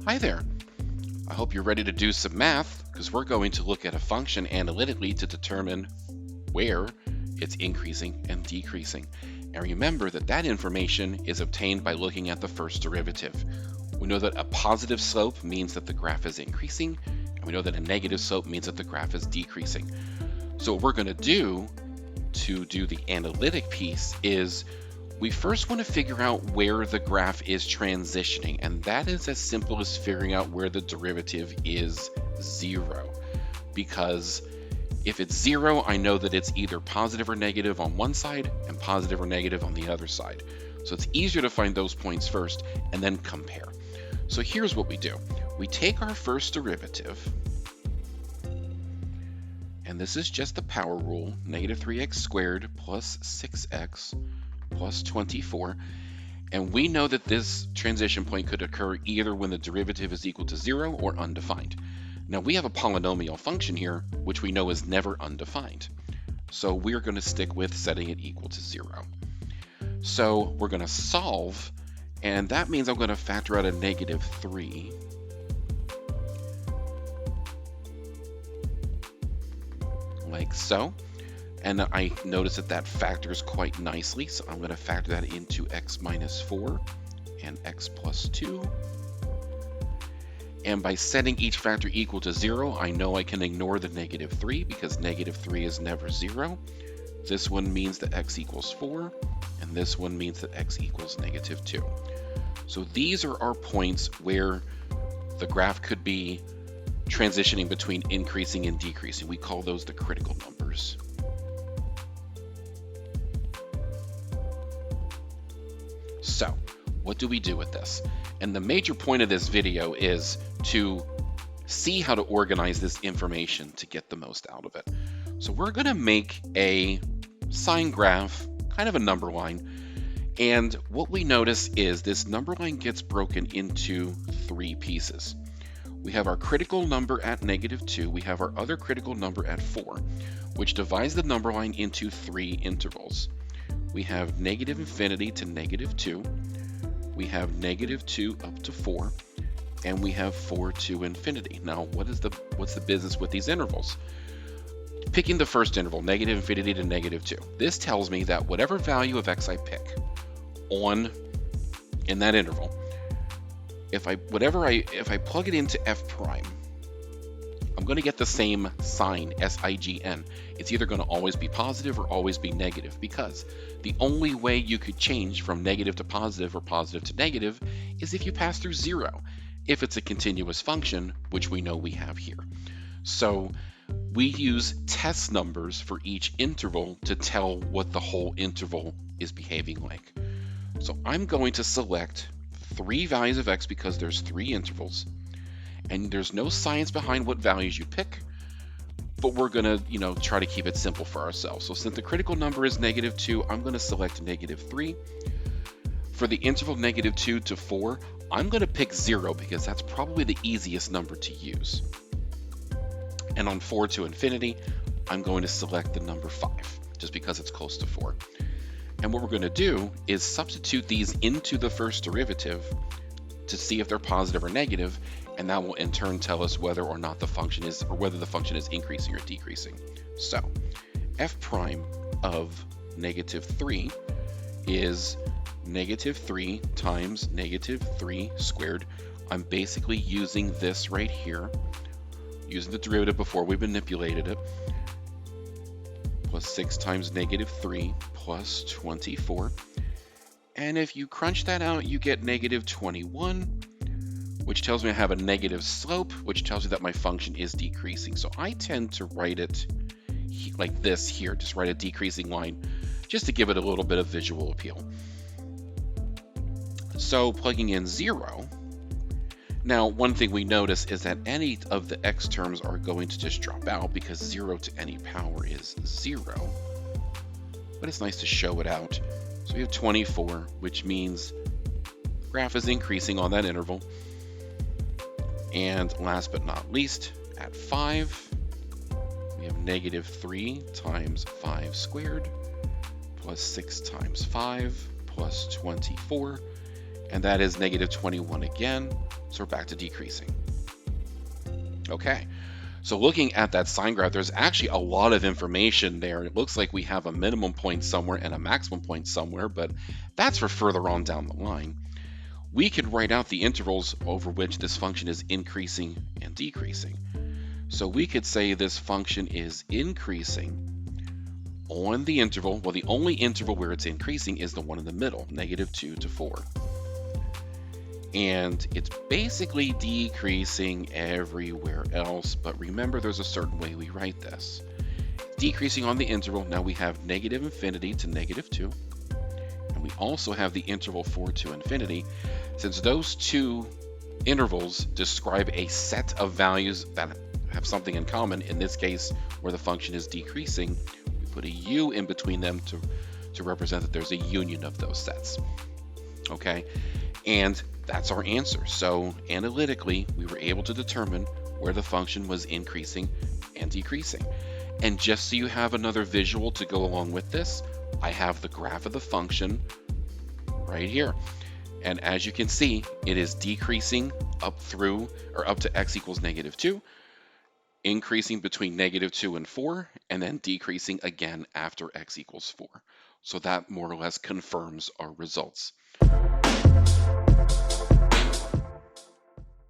Hi there. I hope you're ready to do some math because we're going to look at a function analytically to determine where it's increasing and decreasing. And remember that that information is obtained by looking at the first derivative. We know that a positive slope means that the graph is increasing, and we know that a negative slope means that the graph is decreasing. So what we're going to do the analytic piece is we first want to figure out where the graph is transitioning, and that is as simple as figuring out where the derivative is 0. Because if it's 0, I know that it's either positive or negative on one side and positive or negative on the other side. So it's easier to find those points first and then compare. So here's what we do. We take our first derivative, and this is just the power rule, negative 3x squared plus 6x plus 24, and we know that this transition point could occur either when the derivative is equal to 0 or undefined. Now we have a polynomial function here, which we know is never undefined. So we're going to stick with setting it equal to 0. So we're going to solve, and that means I'm going to factor out a negative 3. Like so. And I notice that that factors quite nicely, so I'm going to factor that into x minus 4 and x plus 2. And by setting each factor equal to 0, I know I can ignore the negative 3 because negative 3 is never 0. This one means that x equals 4, and this one means that x equals negative 2. So these are our points where the graph could be transitioning between increasing and decreasing. We call those the critical numbers. So, what do we do with this? And the major point of this video is to see how to organize this information to get the most out of it. So we're going to make a sine graph, kind of a number line, and what we notice is this number line gets broken into 3 pieces. We have our critical number at negative 2, we have our other critical number at 4, which divides the number line into 3 intervals. We have negative infinity to negative 2, we have negative 2 up to 4, and we have 4 to infinity. Now, what's the business with these intervals? Picking the first interval, negative infinity to negative 2. This tells me that whatever value of x I pick in that interval, if I plug it into f prime, I'm going to get the same sign, S-I-G-N. It's either going to always be positive or always be negative, because the only way you could change from negative to positive or positive to negative is if you pass through 0, if it's a continuous function, which we know we have here. So we use test numbers for each interval to tell what the whole interval is behaving like. So I'm going to select 3 values of x because there's 3 intervals, and there's no science behind what values you pick, but we're going to, try to keep it simple for ourselves. So since the critical number is negative 2, I'm going to select negative 3. For the interval negative 2 to 4, I'm going to pick 0 because that's probably the easiest number to use. And on 4 to infinity, I'm going to select the number 5, just because it's close to 4. And what we're going to do is substitute these into the first derivative to see if they're positive or negative, and that will in turn tell us whether or not the function is, or whether the function is increasing or decreasing. So f prime of negative 3 is negative 3 times negative 3 squared. I'm basically using this right here, using the derivative before we manipulated it, plus 6 times negative 3 plus 24. And if you crunch that out, you get negative 21, which tells me I have a negative slope, which tells me that my function is decreasing. So I tend to write it like this here, just write a decreasing line, just to give it a little bit of visual appeal. So plugging in 0, now one thing we notice is that any of the x terms are going to just drop out because 0 to any power is 0. But it's nice to show it out. So we have 24, which means the graph is increasing on that interval. And last but not least, at 5, we have negative 3 times 5 squared plus 6 times 5 plus 24. and that is negative 21 again. So we're back to decreasing. Okay, so looking at that sine graph, there's actually a lot of information there. It looks like we have a minimum point somewhere and a maximum point somewhere, but that's for further on down the line. We could write out the intervals over which this function is increasing and decreasing. So we could say this function is increasing on the interval. Well, the only interval where it's increasing is the one in the middle, -2 to 4. And it's basically decreasing everywhere else, but remember there's a certain way we write this. Decreasing on the interval, now we have negative infinity to -2, and we also have the interval 4 to infinity. Since those two intervals describe a set of values that have something in common, in this case where the function is decreasing, we put a u in between them to represent that there's a union of those sets. Okay, and that's our answer. So analytically, we were able to determine where the function was increasing and decreasing. And just so you have another visual to go along with this, I have the graph of the function right here. And as you can see, it is decreasing up to x equals -2, increasing between -2 and 4, and then decreasing again after x equals 4. So that more or less confirms our results.